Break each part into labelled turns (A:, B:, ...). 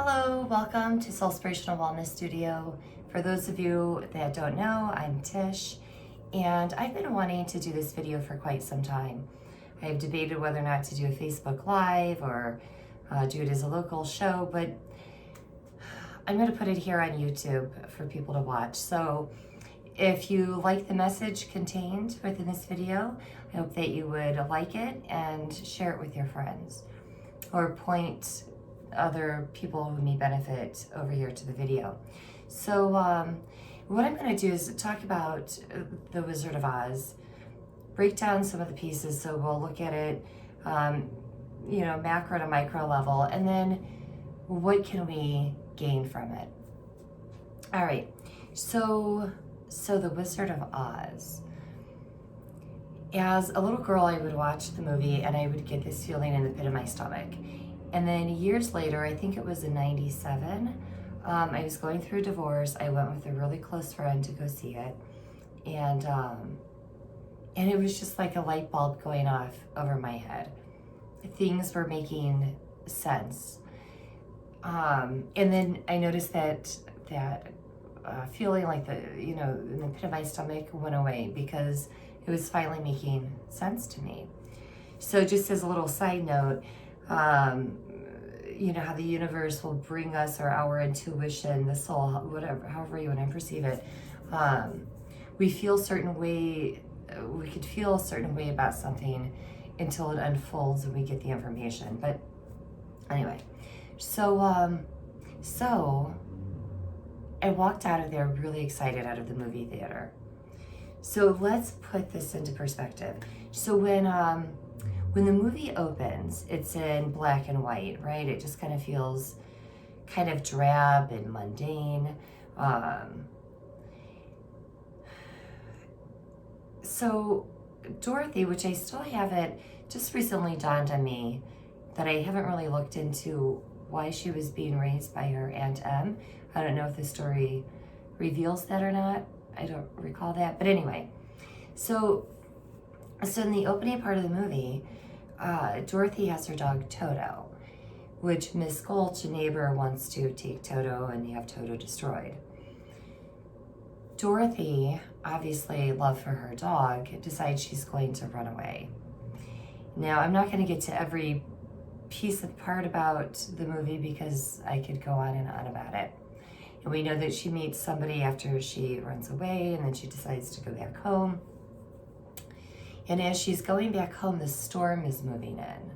A: Hello, welcome to Soulspirational Wellness Studio. For those of you that don't know, I'm Tish, and I've been wanting to do this video for quite some time. I've debated whether or not to do a Facebook Live or do it as a local show, but I'm going to put it here on YouTube for people to watch. So if you like the message contained within this video, I hope that you would like it and share it with your friends or point other people who may benefit over here to the video. So what I'm going to do is talk about The Wizard of Oz, break down some of the pieces, so we'll look at it macro to micro level, and then what can we gain from it. All right, so The Wizard of Oz. As a little girl, I would watch the movie and I would get this feeling in the pit of my stomach. And then years later, I think it was in '97, I was going through a divorce. I went with a really close friend to go see it. And it was just like a light bulb going off over my head. Things were making sense. And then I noticed that feeling like in the pit of my stomach went away because it was finally making sense to me. So just as a little side note, how the universe will bring us, or our intuition, the soul, whatever, however you want to perceive it, we feel a certain way, we could feel a certain way about something until it unfolds and we get the information. But anyway, so I walked out of there really excited out of the movie theater. So let's put this into perspective. So when the movie opens, it's in black and white, right? It just kind of feels kind of drab and mundane. So Dorothy, which I still haven't, just recently dawned on me that I haven't really looked into why she was being raised by her Aunt Em. I don't know if the story reveals that or not. I don't recall that. But anyway, so in the opening part of the movie, Dorothy has her dog Toto, which Miss Gulch, a neighbor, wants to take Toto and have Toto destroyed. Dorothy, obviously love for her dog, decides she's going to run away. Now, I'm not going to get to every piece of part about the movie because I could go on and on about it. And we know that she meets somebody after she runs away, and then she decides to go back home. And as she's going back home, the storm is moving in.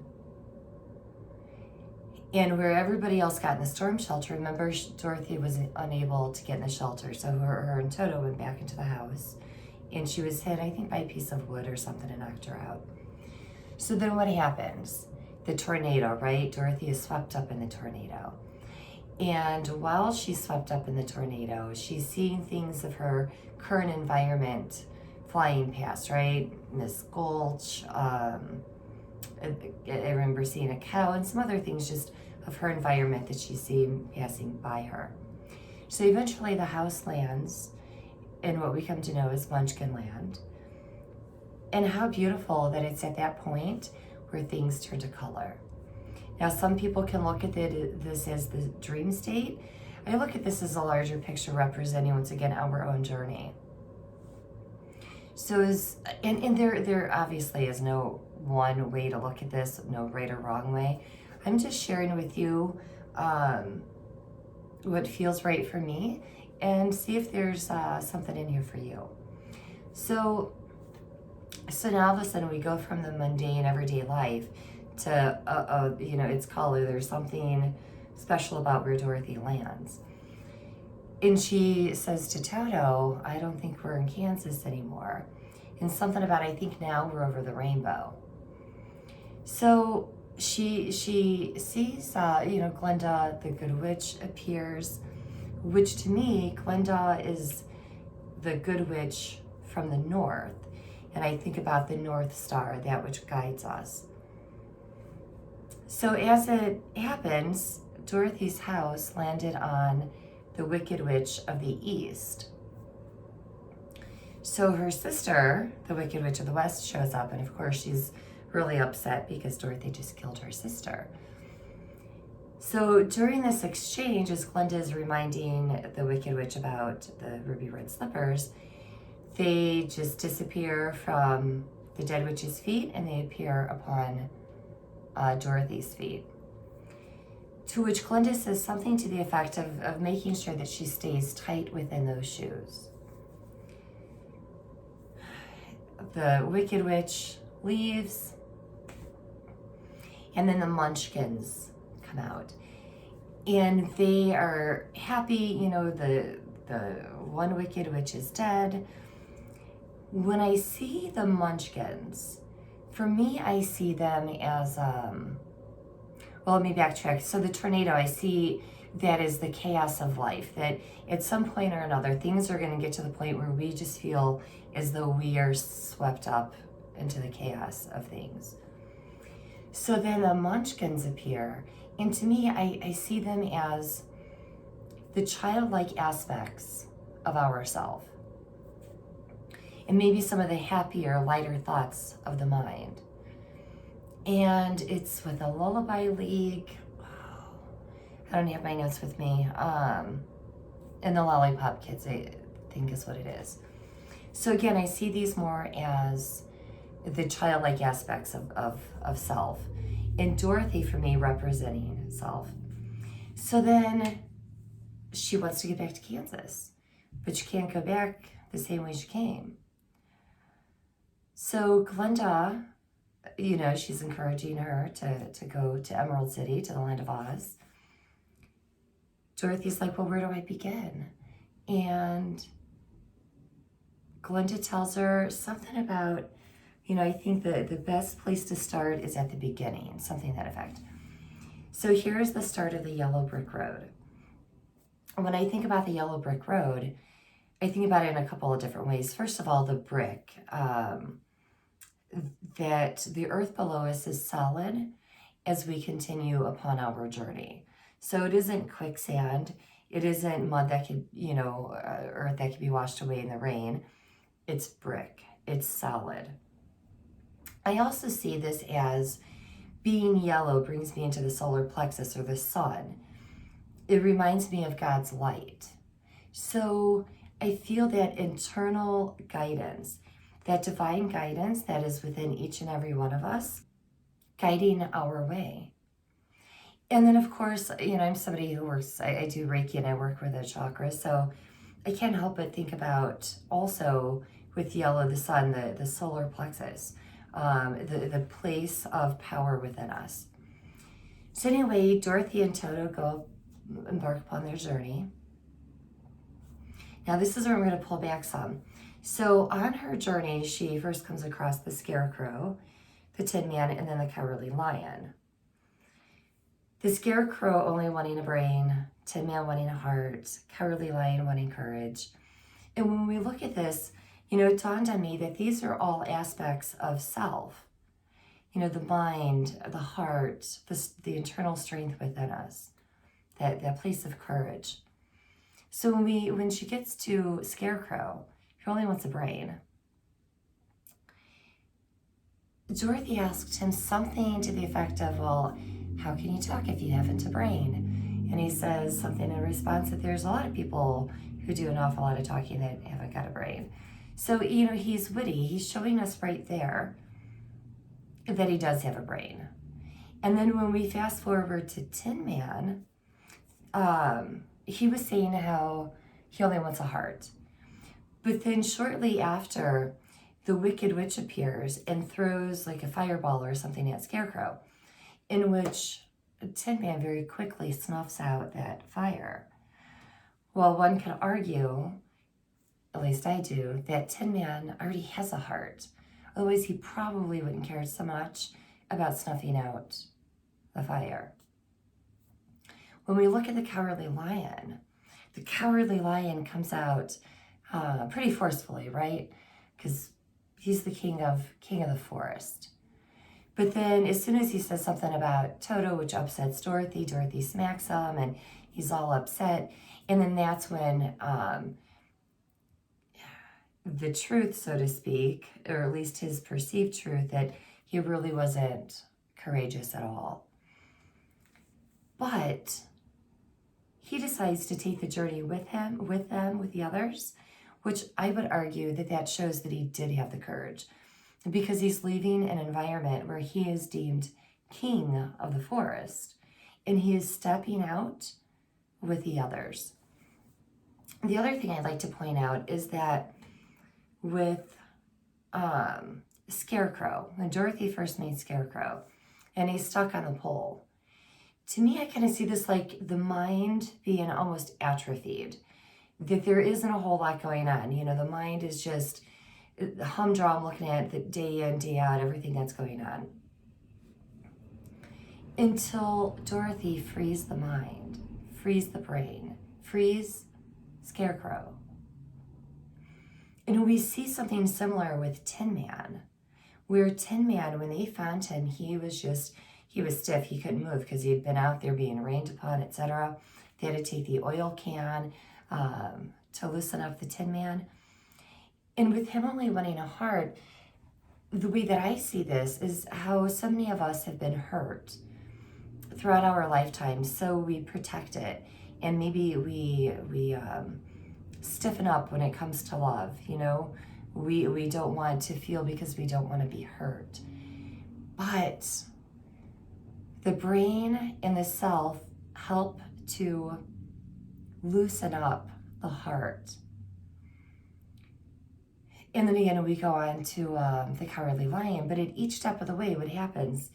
A: And where everybody else got in the storm shelter, remember, Dorothy was unable to get in the shelter. So her and Toto went back into the house. And she was hit, I think, by a piece of wood or something and knocked her out. So then what happens? The tornado, right? Dorothy is swept up in the tornado. And while she's swept up in the tornado, she's seeing things of her current environment flying past, right? Miss Gulch, I remember seeing a cow and some other things just of her environment that she's seeing passing by her. So eventually the house lands in what we come to know as Munchkin Land. And how beautiful that it's at that point where things turn to color. Now, some people can look at this as the dream state. I look at this as a larger picture representing, once again, our own journey. So there obviously is no one way to look at this, no right or wrong way. I'm just sharing with you what feels right for me and see if there's something in here for you. So now all of a sudden we go from the mundane everyday life to, it's color. There's something special about where Dorothy lands. And she says to Toto, I don't think we're in Kansas anymore. And something about, I think now we're over the rainbow. So she sees, Glenda, the good witch, appears, which to me, Glenda is the good witch from the north. And I think about the North Star, that which guides us. So as it happens, Dorothy's house landed on the Wicked Witch of the East. So her sister, the Wicked Witch of the West, shows up, and of course she's really upset because Dorothy just killed her sister. So during this exchange, as Glinda is reminding the Wicked Witch about the ruby red slippers, they just disappear from the dead witch's feet and they appear upon Dorothy's feet. To which Glinda says something to the effect of making sure that she stays tight within those shoes. The Wicked Witch leaves, and then the Munchkins come out. And they are happy, you know, the one Wicked Witch is dead. When I see the Munchkins, for me, I see them as, well, let me backtrack. So the tornado, I see that as the chaos of life, that at some point or another, things are going to get to the point where we just feel as though we are swept up into the chaos of things. So then the Munchkins appear, and to me, I see them as the childlike aspects of ourself, and maybe some of the happier, lighter thoughts of the mind. And it's with a lullaby league. I don't have my notes with me. And the Lollipop Kids, I think is what it is. So again, I see these more as the childlike aspects of self. And Dorothy, for me, representing self. So then she wants to get back to Kansas, but she can't go back the same way she came. So Glinda, you know, she's encouraging her to go to Emerald City, to the land of Oz. Dorothy's like, well, where do I begin? And Glinda tells her something about, you know, I think the best place to start is at the beginning, something to that effect. So here's the start of the Yellow Brick Road. When I think about the Yellow Brick Road, I think about it in a couple of different ways. First of all, the brick, that the earth below us is solid as we continue upon our journey. So it isn't quicksand. It isn't mud that could, you know, earth that could be washed away in the rain. It's brick. It's solid. I also see this as being yellow brings me into the solar plexus, or the sun. It reminds me of God's light. So I feel that internal guidance, that divine guidance that is within each and every one of us, guiding our way. And then, of course, you know, I'm somebody who works, I do Reiki and I work with the chakras, so I can't help but think about also with yellow, the sun, the solar plexus, the place of power within us. So anyway, Dorothy and Toto embark upon their journey. Now this is where I'm going to pull back some. So on her journey, she first comes across the Scarecrow, the Tin Man, and then the Cowardly Lion. The Scarecrow only wanting a brain, Tin Man wanting a heart, Cowardly Lion wanting courage. And when we look at this, you know, it dawned on me that these are all aspects of self. You know, the mind, the heart, the internal strength within us, that place of courage. So when she gets to Scarecrow, he only wants a brain. Dorothy asked him something to the effect of, well, how can you talk if you haven't a brain? And he says something in response that there's a lot of people who do an awful lot of talking that haven't got a brain. So, you know, he's witty. He's showing us right there that he does have a brain. And then when we fast forward to Tin Man, he was saying how he only wants a heart. But then shortly after, the Wicked Witch appears and throws like a fireball or something at Scarecrow, in which Tin Man very quickly snuffs out that fire. Well, one could argue, at least I do, that Tin Man already has a heart. Otherwise, he probably wouldn't care so much about snuffing out the fire. When we look at the Cowardly Lion comes out pretty forcefully, right? Because he's the king of the forest. But then as soon as he says something about Toto, which upsets Dorothy, Dorothy smacks him and he's all upset. And then that's when the truth, so to speak, or at least his perceived truth, that he really wasn't courageous at all. But he decides to take the journey with him, with them, with the others, which I would argue that that shows that he did have the courage, because he's leaving an environment where he is deemed king of the forest, and he is stepping out with the others. The other thing I'd like to point out is that with Scarecrow, when Dorothy first made Scarecrow, and he's stuck on the pole, to me, I kind of see this like the mind being almost atrophied, that there isn't a whole lot going on. You know, the mind is just the humdrum looking at the day in, day out, everything that's going on. Until Dorothy frees the mind, frees the brain, frees Scarecrow. And we see something similar with Tin Man, where Tin Man, when they found him, he was stiff. He couldn't move because he had been out there being rained upon, etc. They had to take the oil can to loosen up the Tin Man. And with him only wanting a heart, the way that I see this is how so many of us have been hurt throughout our lifetime, so we protect it. And maybe we stiffen up when it comes to love, you know? We don't want to feel because we don't want to be hurt. But the brain and the self help to loosen up the heart. And then again, we go on to the Cowardly Lion, but at each step of the way, what happens?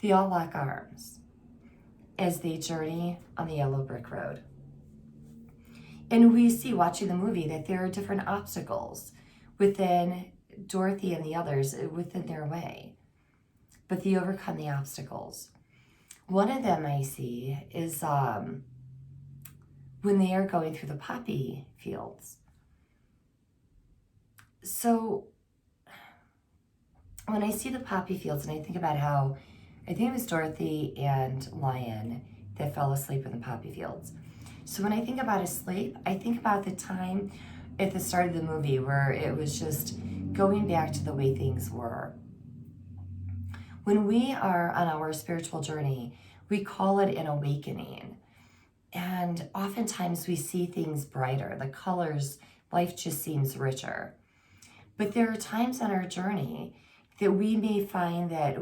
A: They all lock arms as they journey on the yellow brick road. And we see, watching the movie, that there are different obstacles within Dorothy and the others within their way, but they overcome the obstacles. One of them I see is when they are going through the poppy fields. So when I see the poppy fields and I think about how, I think it was Dorothy and Lion that fell asleep in the poppy fields. So when I think about asleep, I think about the time at the start of the movie where it was just going back to the way things were. When we are on our spiritual journey, we call it an awakening. And oftentimes we see things brighter, the colors, life just seems richer. But there are times on our journey that we may find that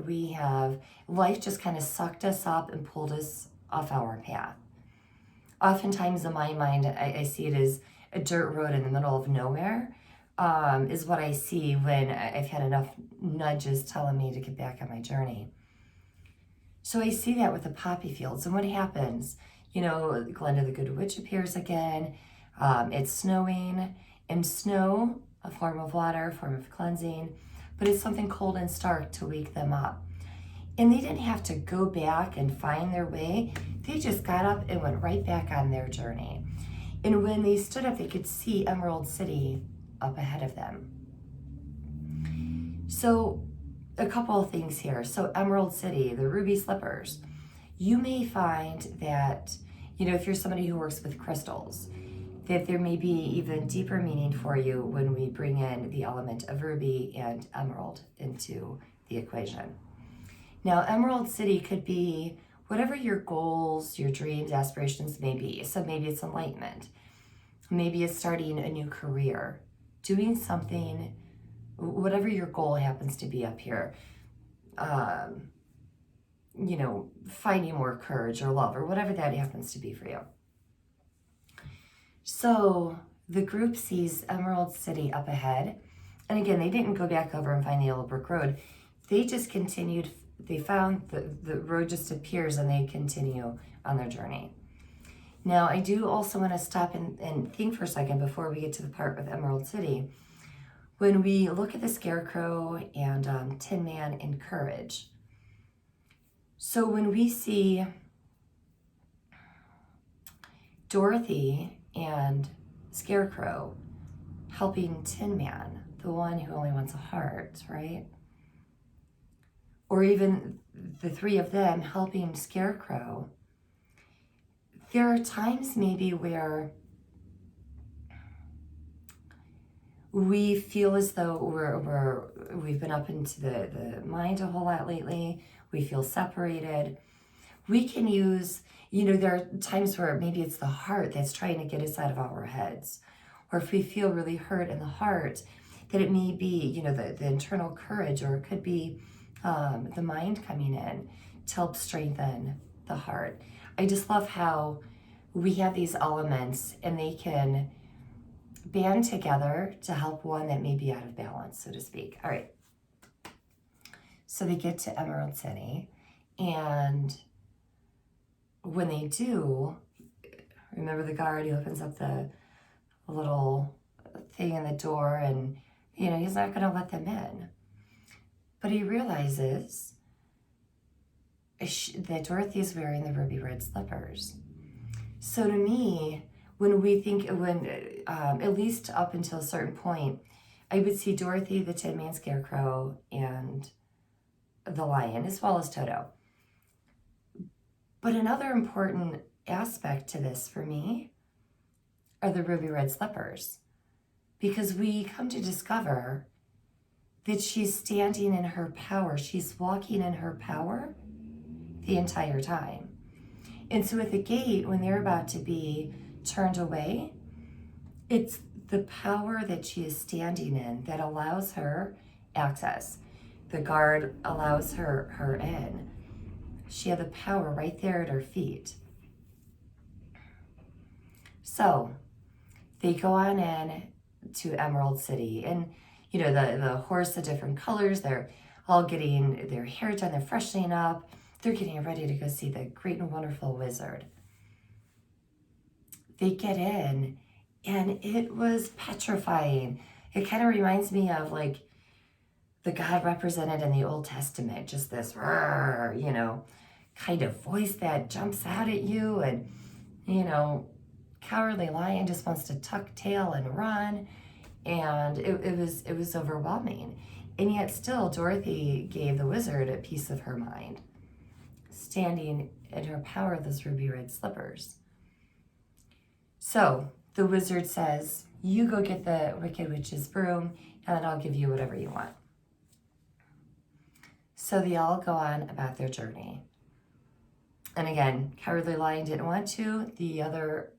A: life just kind of sucked us up and pulled us off our path. Oftentimes in my mind, I see it as a dirt road in the middle of nowhere, is what I see when I've had enough nudges telling me to get back on my journey. So I see that with the poppy fields. And what happens? You know, Glenda the Good Witch appears again. It's snowing, and snow, a form of water, a form of cleansing, but it's something cold and stark to wake them up. And they didn't have to go back and find their way. They just got up and went right back on their journey. And when they stood up, they could see Emerald City up ahead of them. So a couple of things here. So Emerald City, the ruby slippers, you may find that, you know, if you're somebody who works with crystals, that there may be even deeper meaning for you when we bring in the element of ruby and emerald into the equation. Now, Emerald City could be whatever your goals, your dreams, aspirations may be. So maybe it's enlightenment. Maybe it's starting a new career, doing something, whatever your goal happens to be up here. You know, finding more courage or love or whatever that happens to be for you. So the group sees Emerald City up ahead. And again, they didn't go back over and find the yellow brick road. They just continued. They found the road just appears and they continue on their journey. Now, I do also want to stop and think for a second before we get to the part with Emerald City. When we look at the Scarecrow and Tin Man and courage. So when we see Dorothy and Scarecrow helping Tin Man, the one who only wants a heart, right? Or even the three of them helping Scarecrow, there are times maybe where we feel as though we've been up into the mind a whole lot lately. We feel separated. We can use, there are times where maybe it's the heart that's trying to get us out of our heads. Or if we feel really hurt in the heart, that it may be, the internal courage, or it could be the mind coming in to help strengthen the heart. I just love how we have these elements and they can band together to help one that may be out of balance, so to speak. All right. So they get to Emerald City, and when they do, remember the guard, he opens up the little thing in the door, and he's not going to let them in. But he realizes that Dorothy is wearing the ruby red slippers. So to me, when we think, at least up until a certain point, I would see Dorothy, the Tin Man Scarecrow, and the lion, as well as Toto. But another important aspect to this for me are the ruby red slippers, because we come to discover that she's standing in her power. She's walking in her power the entire time. And so at the gate, when they're about to be turned away, it's the power that she is standing in that allows her access. The guard allows her in. She had the power right there at her feet. So they go on in to Emerald City, and the horse, the different colors, they're all getting their hair done, they're freshening up, they're getting ready to go see the great and wonderful wizard. They get in, and it was petrifying. It kind of reminds me of like the God represented in the Old Testament, just this kind of voice that jumps out at you, and Cowardly Lion just wants to tuck tail and run, and it was overwhelming. And yet still, Dorothy gave the wizard a piece of her mind, standing in her power of those ruby red slippers. So the wizard says, you go get the Wicked Witch's broom, and then I'll give you whatever you want. So they all go on about their journey. And again, Cowardly Lion didn't want to. The other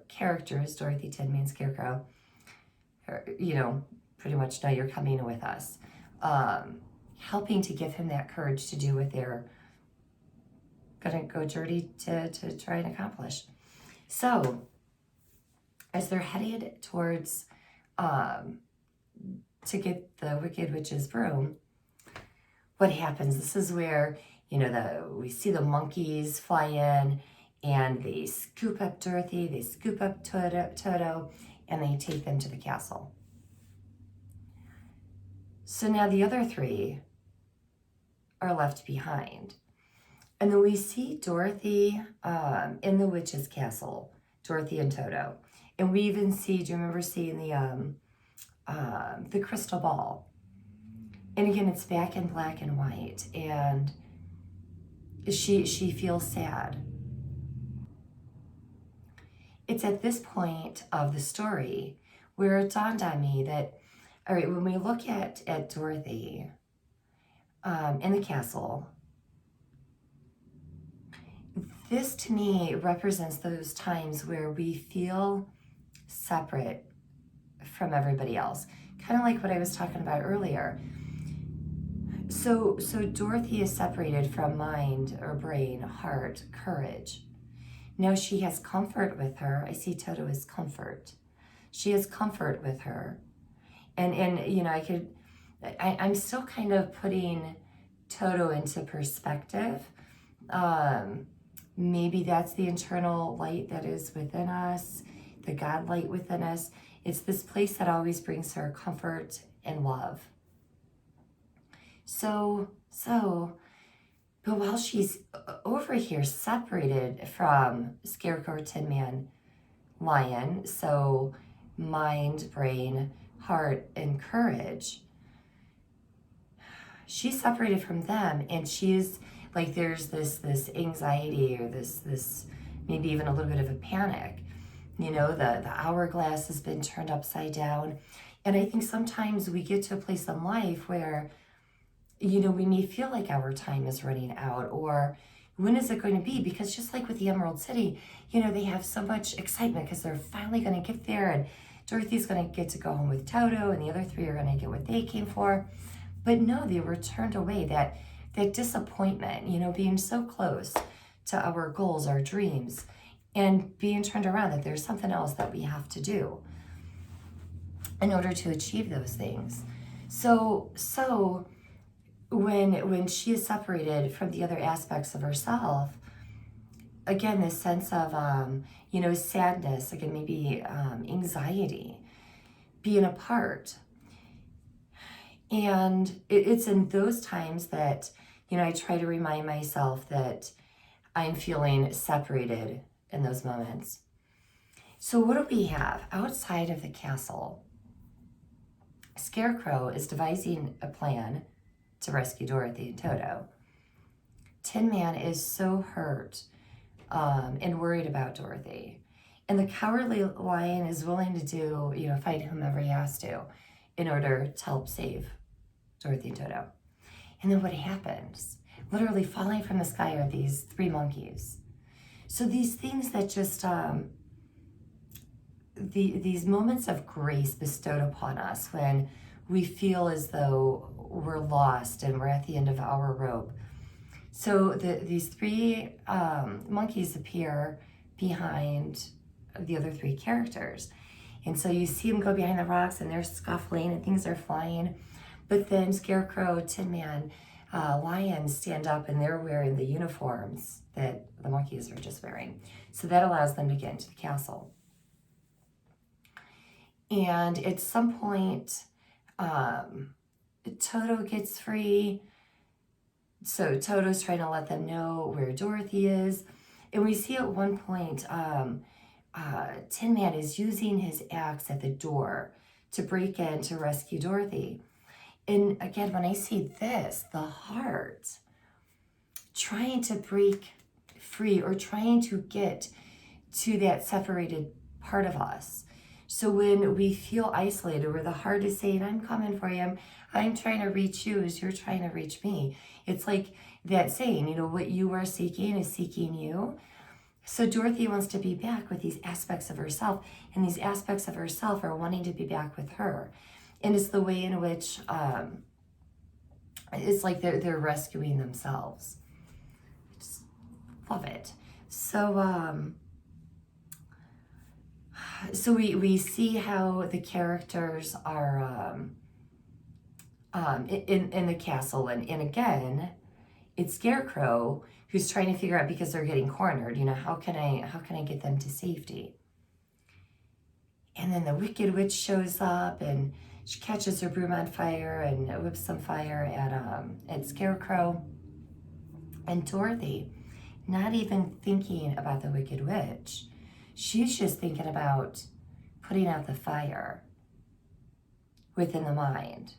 A: characters, Dorothy, Tin Man, Scarecrow, pretty much know you're coming with us. Helping to give him that courage to do what they're going to go journey to try and accomplish. So as they're headed towards to get the Wicked Witch's broom, what happens? This is where we see the monkeys fly in, and they scoop up Dorothy, they scoop up Toto, and they take them to the castle. So now the other three are left behind. And then we see Dorothy in the witch's castle, Dorothy and Toto. And we even see, do you remember seeing the crystal ball? And again, it's back in black and white, and she feels sad. It's at this point of the story where it dawned on me that, all right, when we look at Dorothy in the castle, this to me represents those times where we feel separate from everybody else. Kind of like what I was talking about earlier. So Dorothy is separated from mind or brain, heart, courage. Now she has comfort with her. I see Toto as comfort. She has comfort with her. And I'm still kind of putting Toto into perspective. Maybe that's the internal light that is within us, the God light within us. It's this place that always brings her comfort and love. But while she's over here separated from Scarecrow, Tin Man, Lion, so mind, brain, heart, and courage, she's separated from them, and she's like, there's this anxiety, or this maybe even a little bit of a panic. The hourglass has been turned upside down. And I think sometimes we get to a place in life where we may feel like our time is running out, or when is it going to be? Because just like with the Emerald City, you know, they have so much excitement because they're finally going to get there, and Dorothy's going to get to go home with Toto, and the other three are going to get what they came for. But no, they were turned away. That disappointment, you know, being so close to our goals, our dreams, and being turned around, that there's something else that we have to do in order to achieve those things. So when she is separated from the other aspects of herself, again, this sense of, you know, sadness, again, maybe anxiety, being apart. And it's in those times that, you know, I try to remind myself that I'm feeling separated in those moments. So what do we have outside of the castle? Scarecrow is devising a plan to rescue Dorothy and Toto. Tin Man is so hurt and worried about Dorothy. And the Cowardly Lion is willing to do, you know, fight whomever he has to in order to help save Dorothy and Toto. And then what happens? Literally falling from the sky are these three monkeys. So these things that just, these moments of grace bestowed upon us when we feel as though we're lost and we're at the end of our rope. So these three monkeys appear behind the other three characters. And so you see them go behind the rocks and they're scuffling and things are flying. But then Scarecrow, Tin Man, Lion stand up and they're wearing the uniforms that the monkeys are just wearing. So that allows them to get into the castle. And at some point, Toto gets free. So Toto's trying to let them know where Dorothy is. And we see at one point, Tin Man is using his axe at the door to break in to rescue Dorothy. And again, when I see this, the heart trying to break free or trying to get to that separated part of us. So when we feel isolated, where the heart is saying, I'm coming for you, I'm trying to reach you as you're trying to reach me. It's like that saying, you know, what you are seeking is seeking you. So Dorothy wants to be back with these aspects of herself, and these aspects of herself are wanting to be back with her. And it's the way in which it's like they're rescuing themselves. I just love it. So we see how the characters are in the castle, and again, it's Scarecrow who's trying to figure out, because they're getting cornered, you know, how can I get them to safety? And then the Wicked Witch shows up and she catches her broom on fire and whips some fire at Scarecrow. And Dorothy, not even thinking about the Wicked Witch, she's just thinking about putting out the fire within the mind,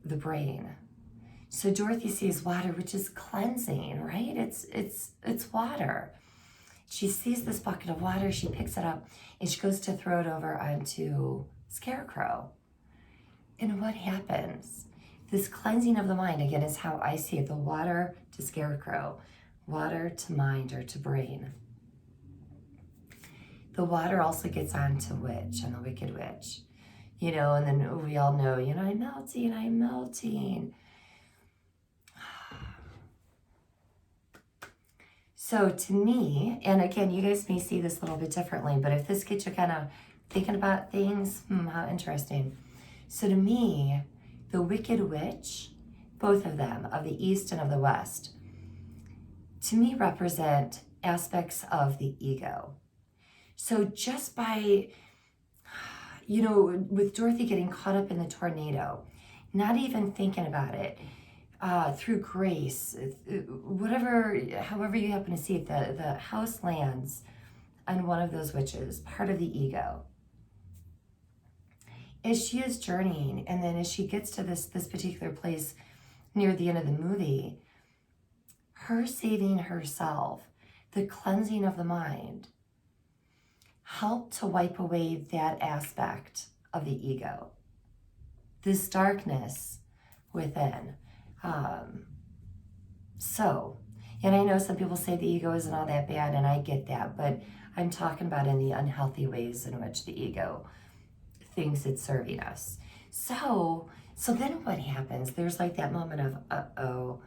A: the brain. So Dorothy sees water, which is cleansing, right? It's water. She sees this bucket of water, she picks it up, and she goes to throw it over onto Scarecrow. And what happens? This cleansing of the mind, again, is how I see it. The water to Scarecrow, water to mind or to brain. The water also gets onto Witch and the Wicked Witch. You know, and then we all know, you know, I'm melting. So to me, and again, you guys may see this a little bit differently, but if this gets you kind of thinking about things, how interesting. So to me, the Wicked Witch, both of them, of the East and of the West, to me represent aspects of the ego. So just by, you know, with Dorothy getting caught up in the tornado, not even thinking about it, through grace, however you happen to see it, the house lands on one of those witches, part of the ego. As she is journeying, and then as she gets to this particular place near the end of the movie, her saving herself, the cleansing of the mind, helped to wipe away that aspect of the ego, this darkness within. So, and I know some people say the ego isn't all that bad, and I get that, but I'm talking about in the unhealthy ways in which the ego thinks it's serving us. So then what happens? There's like that moment of, uh-oh,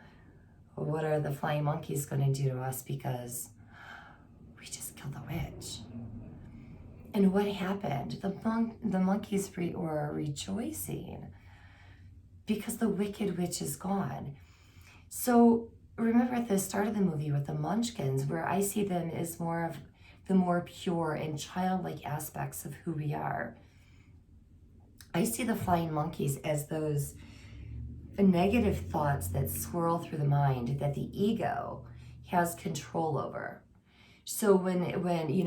A: what are the flying monkeys going to do to us because we just killed the witch? And what happened? The monkeys were rejoicing because the wicked witch is gone. So remember at the start of the movie with the munchkins, where I see them as more of the more pure and childlike aspects of who we are. I see the flying monkeys as those negative thoughts that swirl through the mind that the ego has control over. So when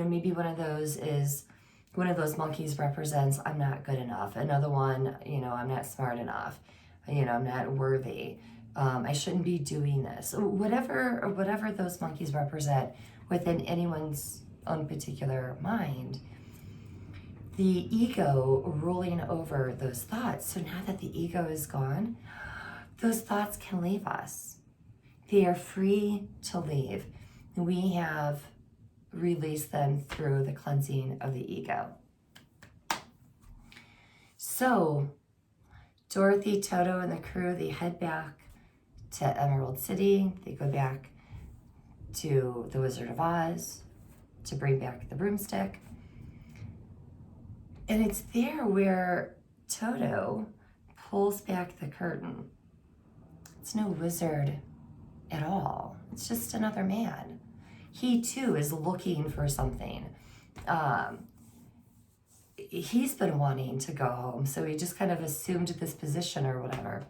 A: maybe one of those monkeys represents, I'm not good enough. Another one, I'm not smart enough. I'm not worthy. I shouldn't be doing this. Whatever those monkeys represent within anyone's own particular mind, the ego ruling over those thoughts. So now that the ego is gone, those thoughts can leave us. They are free to leave. We have released them through the cleansing of the ego. So Dorothy, Toto, and the crew, they head back to Emerald City. They go back to the Wizard of Oz to bring back the broomstick. And it's there where Toto pulls back the curtain. It's no wizard at all. It's just another man. He too is looking for something. He's been wanting to go home, so he just kind of assumed this position or whatever.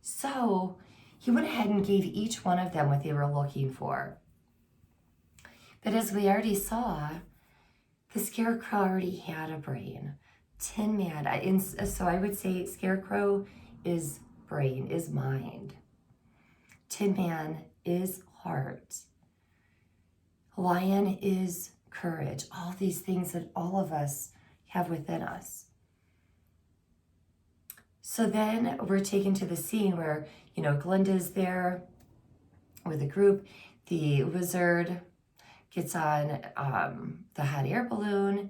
A: So he went ahead and gave each one of them what they were looking for. But as we already saw, the Scarecrow already had a brain. Tin Man, so I would say Scarecrow is brain, is mind. Tin Man is heart. Lion is courage. All these things that all of us have within us. So then we're taken to the scene where, Glinda's there with a group. The wizard gets on the hot air balloon.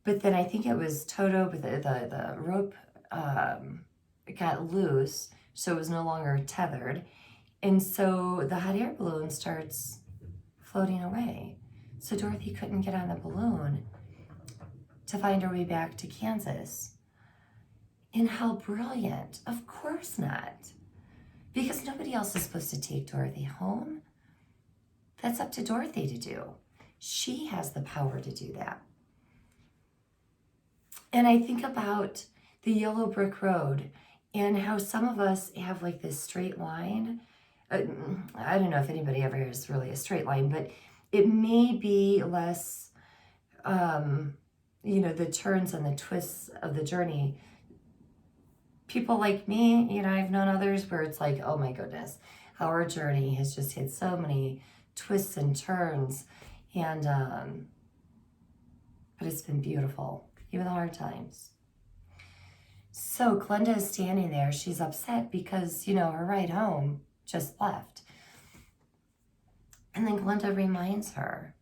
A: But then I think it was Toto, but the rope got loose, so it was no longer tethered. And so the hot air balloon starts floating away. So Dorothy couldn't get on the balloon to find her way back to Kansas. And how brilliant. Of course not. Because nobody else is supposed to take Dorothy home. That's up to Dorothy to do. She has the power to do that. And I think about the yellow brick road and how some of us have like this straight line. I don't know if anybody ever has really a straight line, but it may be less, the turns and the twists of the journey. People like me, I've known others where it's like, oh my goodness, our journey has just hit so many twists and turns. And, but it's been beautiful, even the hard times. So Glenda is standing there. She's upset because, her ride home just left. And then Glenda reminds her,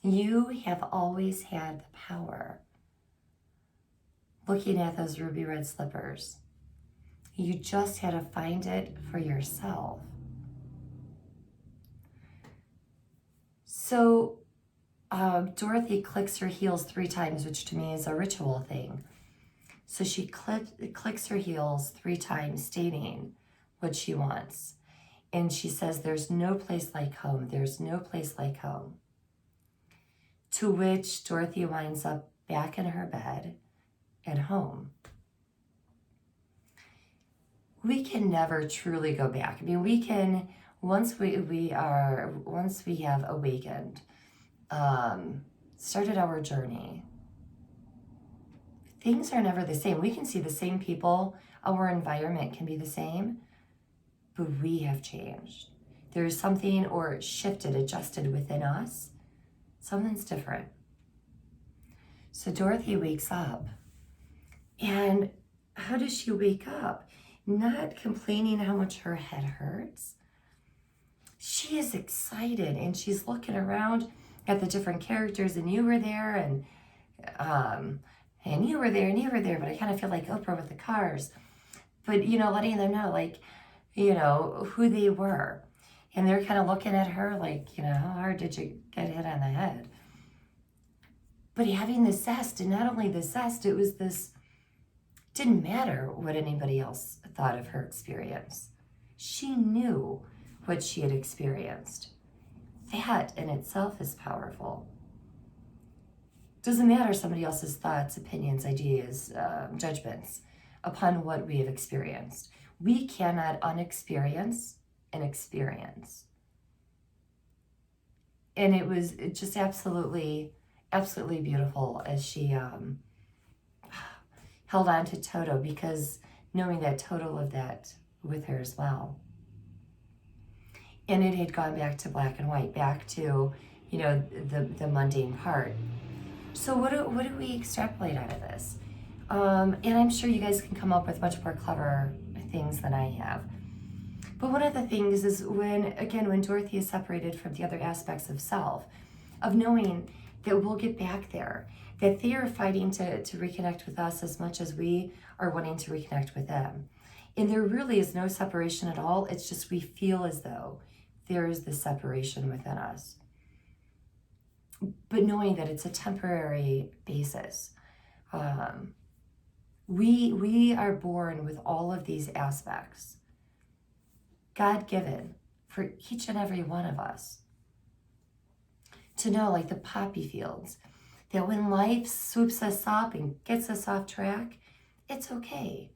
A: you have always had the power. Looking at those ruby red slippers, you just had to find it for yourself. So Dorothy clicks her heels 3 times, which to me is a ritual thing. So she clicks her heels 3 times, stating what she wants. And she says, there's no place like home. There's no place like home. To which Dorothy winds up back in her bed at home. We can never truly go back. I mean, we can, once we have awakened, started our journey, things are never the same. We can see the same people, our environment can be the same, but we have changed. There's something or shifted, adjusted within us. Something's different. So Dorothy wakes up. And how does she wake up? Not complaining how much her head hurts, she is excited and she's looking around at the different characters, and you were there, and you were there, and you were there, but I kind of feel like Oprah with the cars. But, letting them know, like, who they were. And they're kind of looking at her like, how hard did you get hit on the head? But having the zest, and not only the zest, it was this, didn't matter what anybody else thought of her experience. She knew what she had experienced. That in itself is powerful. Doesn't matter somebody else's thoughts, opinions, ideas, judgments upon what we have experienced. We cannot unexperience an experience. And it was just absolutely beautiful as she held on to Toto, because knowing that Toto lived that with her as well. And it had gone back to black and white, back to, the mundane part. So what do we extrapolate out of this? And I'm sure you guys can come up with much more clever things than I have. But one of the things is when Dorothy is separated from the other aspects of self, of knowing that we'll get back there, that they are fighting to reconnect with us as much as we are wanting to reconnect with them. And there really is no separation at all. It's just we feel as though there is this separation within us. But knowing that it's a temporary basis. We are born with all of these aspects, God-given for each and every one of us. To know, like the poppy fields, that when life swoops us up and gets us off track, it's okay.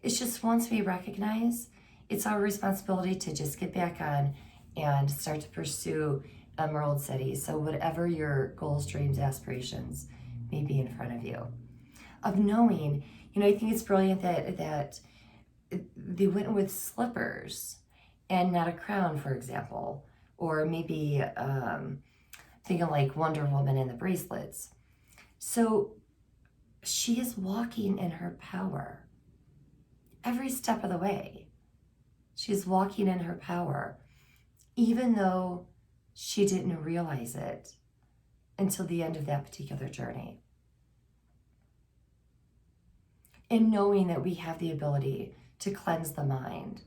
A: It's just once we recognize, it's our responsibility to just get back on and start to pursue Emerald City. So whatever your goals, dreams, aspirations may be in front of you. Of knowing, I think it's brilliant that they went with slippers and not a crown, for example. Or maybe thinking like Wonder Woman and the bracelets. So she is walking in her power. Every step of the way, she's walking in her power, even though she didn't realize it until the end of that particular journey. And knowing that we have the ability to cleanse the mind,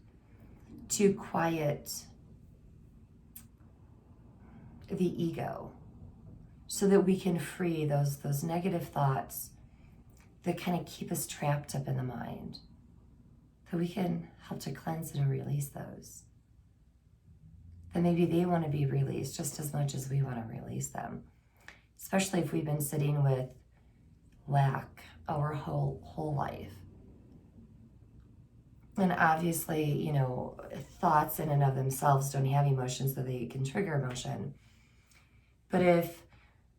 A: to quiet the ego, so that we can free those negative thoughts that kind of keep us trapped up in the mind, that we can help to cleanse and release those. That maybe they want to be released just as much as we want to release them, especially if we've been sitting with lack our whole life. And obviously, thoughts in and of themselves don't have emotions, so they can trigger emotion. But if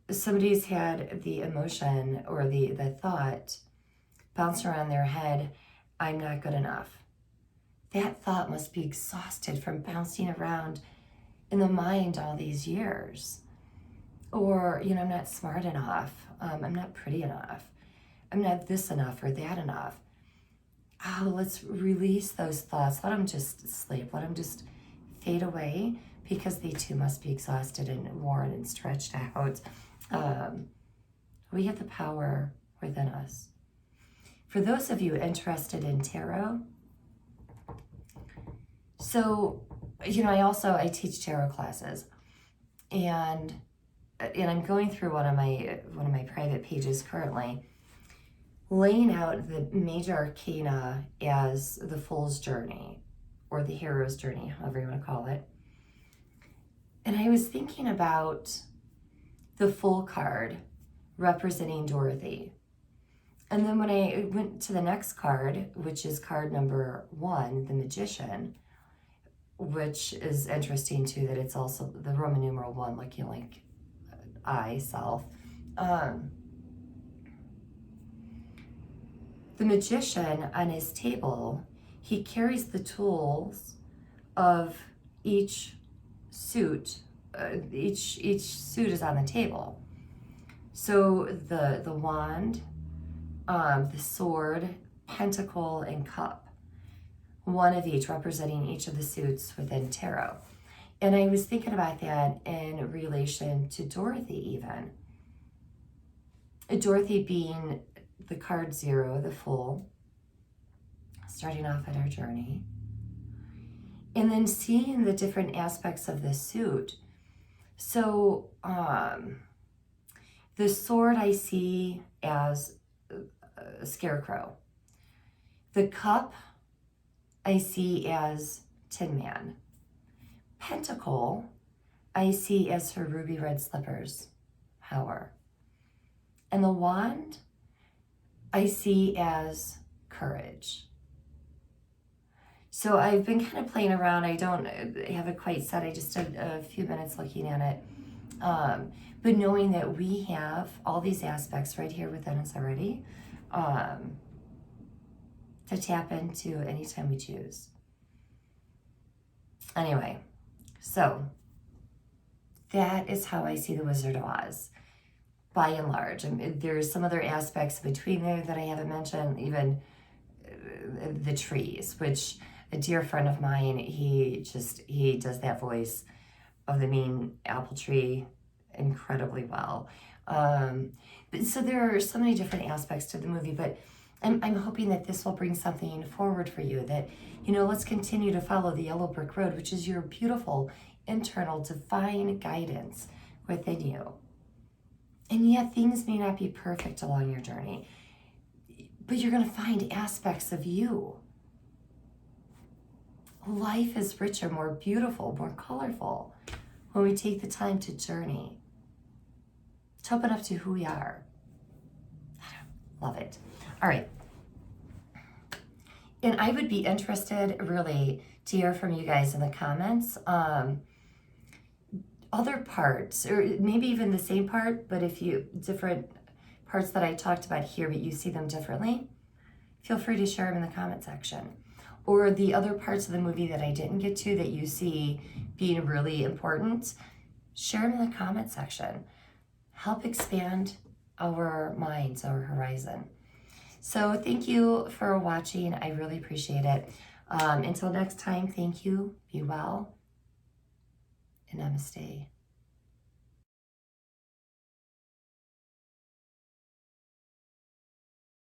A: somebody's had the emotion or the thought bounce around their head, I'm not good enough, that thought must be exhausted from bouncing around in the mind all these years. Or, I'm not smart enough, I'm not pretty enough, I'm not this enough or that enough. Oh, let's release those thoughts. Let them just sleep. Let them just fade away, because they too must be exhausted and worn and stretched out. We have the power within us. For those of you interested in tarot, so, I teach tarot classes, and I'm going through one of my private pages currently, laying out the major arcana as the Fool's Journey, or the Hero's Journey, however you want to call it. And I was thinking about the Fool card representing Dorothy. And then when I went to the next card, which is card number 1, the Magician, which is interesting too, that it's also the Roman numeral 1, looking like I, self. The Magician, on his table, he carries the tools of each suit. Each suit is on the table. So the wand, the sword, pentacle, and cup. One of each representing each of the suits within tarot. And I was thinking about that in relation to Dorothy even. Dorothy being the card 0, the Fool, starting off on our journey. And then seeing the different aspects of the suit. So the sword I see as a scarecrow. The cup I see as Tin Man. Pentacle I see as her ruby red slippers, power. And the wand I see as courage. So I've been kind of playing around. I don't have it quite set. I just did a few minutes looking at it. But knowing that we have all these aspects right here within us already to tap into anytime we choose. Anyway, so that is how I see the Wizard of Oz, by and large. There's some other aspects between there that I haven't mentioned, even the trees, which a dear friend of mine, he does that voice of the mean apple tree incredibly well. So there are so many different aspects to the movie, but I'm hoping that this will bring something forward for you, that, let's continue to follow the yellow brick road, which is your beautiful internal divine guidance within you. And yet things may not be perfect along your journey, but you're going to find aspects of you. Life is richer, more beautiful, more colorful when we take the time to journey, to open up to who we are. Love it. All right. And I would be interested really to hear from you guys in the comments. Other parts, or maybe even the same part, but if you, different parts that I talked about here, but you see them differently, feel free to share them in the comment section. Or the other parts of the movie that I didn't get to that you see being really important, share them in the comment section. Help expand our minds, our horizon. So thank you for watching. I really appreciate it. Until next time, thank you, be well, and namaste.